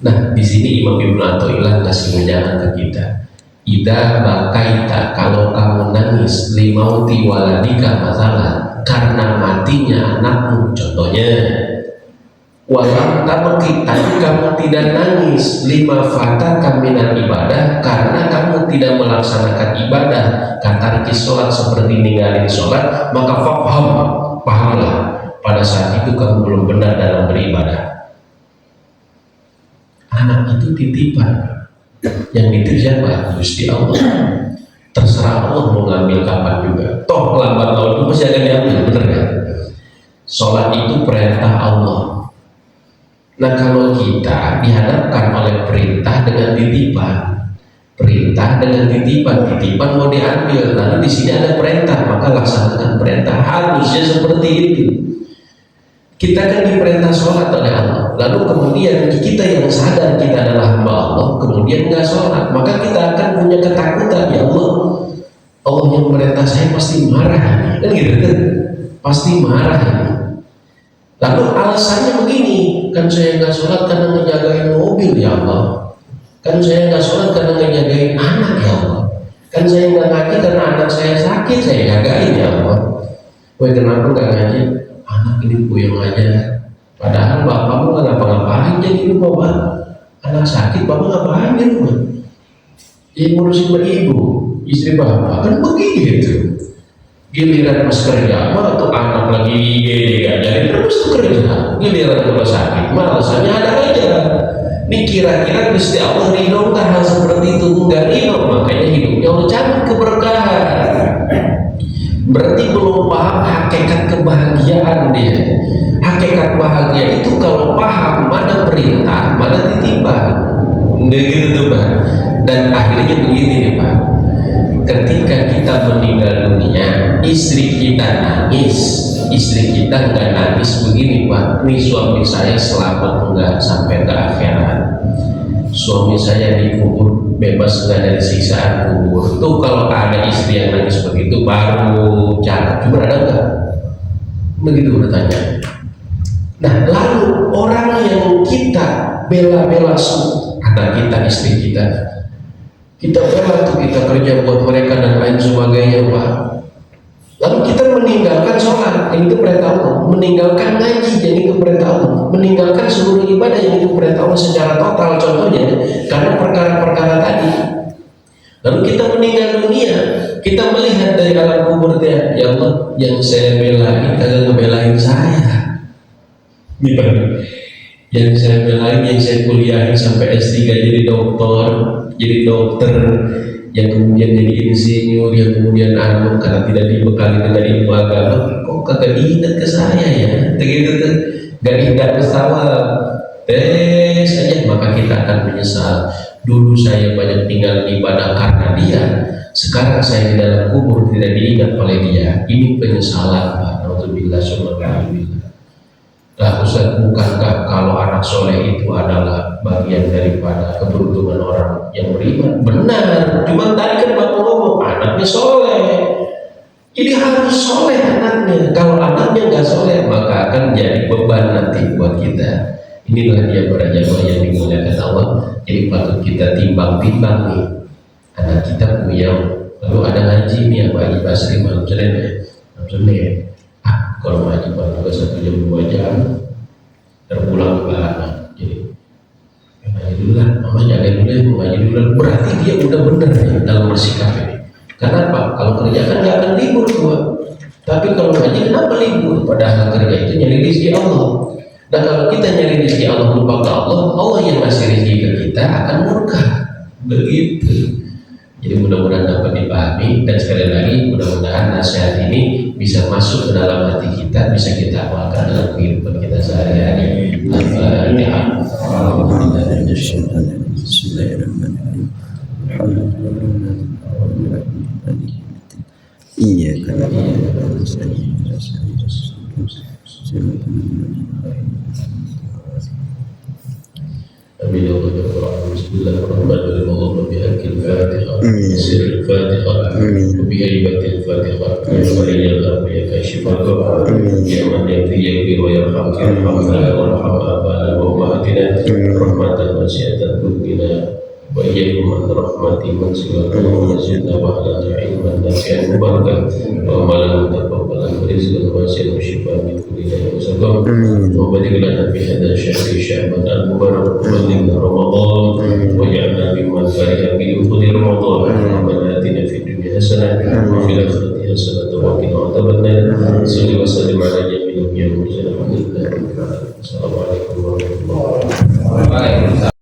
Nah, di sini Imam Ibnu Athaillah ngasih wejangan ke kita. Ida bakaita, kalau kamu nangis limauti waladika masalah, karena matinya anakmu, contohnya. Walam tabki, tapi kamu tidak nangis lima fata kaminan ibadah, karena kamu tidak melaksanakan ibadah, kata sholat seperti ninggalin sholat, maka pahamlah pada saat itu kamu belum benar dalam beribadah. Anak itu titipan, yang dititip siapa? Gusti Allah. Terserah Allah mau ngambil kapan juga, toh lambat laun itu masih akan diambil, bener kan? Sholat itu perintah Allah. Nah, kalau kita dihadapkan oleh perintah dengan titipan, titipan mau diambil, lalu di sini ada perintah, maka laksanakan perintah. Harusnya seperti itu. Kita kan diperintah sholat oleh Allah, lalu kemudian kita yang sadar kita adalah hamba Allah, kemudian nggak sholat, maka kita akan punya ketakutan, ya Allah, Allah yang perintah saya pasti marah, kan gitu kan? Pasti marah ini. Lalu alasannya begini, kan saya nggak sholat karena ngejagain mobil, ya Allah. Kan saya nggak sholat karena ngejagain anak, ya Allah. Kan saya nggak ngaji karena anak saya sakit, saya jagain, ya Allah. Woi, kenapa nggak ngaji? Anak ini puyeng aja. Padahal bapakmu nggak ngapa-ngapain jadi rumah. Anak sakit, bapak ngapain di rumah? Ya ngurusin ibu, istri bapak, kan begitu. Giliran pas kerja, atau anak lagi gede jadi terus kerja. Giliran kalau sakit, alasannya ada aja. Ini kira-kira Gusti Allah ridho nggak hal seperti itu? Nggak ridho, makanya hidupnya Allah cabut keberkahan. Berarti belum paham hakikat kebahagiaan dia. Hakikat bahagia itu kalau paham mana perintah, mana titipan. Nggak gitu tuh Pak. Dan akhirnya begini nih Pak. Ketika kita meninggal dunia, istri kita nangis, istri kita nggak nangis begini Pak, ini suami saya selamat enggak sampai ke akhirat, suami saya dikubur bebas enggak dari siksaan kubur. Tuh kalau ada istri yang nangis begitu baru cakep, cuma ada enggak? Begitu bertanya. Nah, lalu orang yang kita bela-bela anak kita, istri kita bela tuh, kita kerja buat mereka dan lain sebagainya Pak. Lalu kita meninggalkan sholat, yang itu perintah Allah, meninggalkan ngaji, yang itu perintah Allah, meninggalkan seluruh ibadah, yang itu perintah Allah secara total, contohnya karena perkara-perkara tadi. Lalu kita meninggal dunia, kita melihat dari alam kubur dia, ya Allah, yang saya belain kagak ngebelain saya. Gimana? Yang saya belain, yang saya kuliahin sampai S3 jadi dokter, yang kemudian jadi insinyur, yang kemudian karena tidak dibekali dengan ilmu agama, kok kagak diingat ke saya ya, begitu tuh, gak ingat bersama, saja, maka kita akan menyesal. Dulu saya banyak tinggal ibadah karena dia, sekarang saya di dalam kubur tidak diingat oleh dia. Ini penyesalan Pak. Alhamdulillah, subhanallah. Lah Ustaz, bukankah kalau anak soleh itu adalah bagian daripada keberuntungan orang yang beriman? Benar, cuma tadi kan Bapak ngomong anaknya soleh, jadi harus soleh anaknya. Kalau anaknya nggak soleh, maka akan jadi beban nanti buat kita. Inilah dia para jamaah yang dimuliakan Allah. Jadi patut kita timbang-timbang nih, anak kita punya, lalu ada ngaji nih apa Haji Basri malam Senin ya. Kalau ngaji paling 1 jam 2 jam terpulang ke anak, jadi ngaji dulu lah, mama jaga dulu ya, ngaji dulu lah. Berarti dia udah bener ya dalam bersikap ini. Kenapa? Kalau kerja kan nggak akan libur gua, tapi kalau ngaji kenapa libur? Padahal kerja itu nyari rezeki Allah. Dan kalau kita nyari rezeki Allah lupa ke Allah, Allah yang ngasih rezeki ke kita akan murka. Begitu. Jadi mudah-mudahan dapat dipahami, dan sekali lagi mudah-mudahan nasihat ini bisa masuk ke dalam hati kita, bisa kita amalkan dalam kehidupan kita sehari-hari. آمين يا رب العالمين. بسم الله الرحمن الرحيم. اللهم بحق الفاتحة بسر الفاتحة وبهيبة الفاتحة يا ولي الأمر يا كاشف الضر يا من يغفر يغفر ويرحم ارحمنا وارحم آباءنا وأمهاتنا رحمة واسعة تبقنا وإياكم عن رحمتي من سواكم وزدنا وعلى علما نافعا مباركا وعملا متقبلا ورزقا واسعا وشفاء من كل داء وسقم وبارك لنا في هذا الشهر شعبان المبارك وبلغنا رمضان واجعلنا ممن فرح بدخول رمضان. ربنا آتنا في الدنيا حسنة وفي الآخرة حسنة وقنا عذاب النار. صل وسلم على جميع الأنبياء والمرسلين. الحمد لله رب العالمين. السلام عليكم ورحمة الله وبركاته.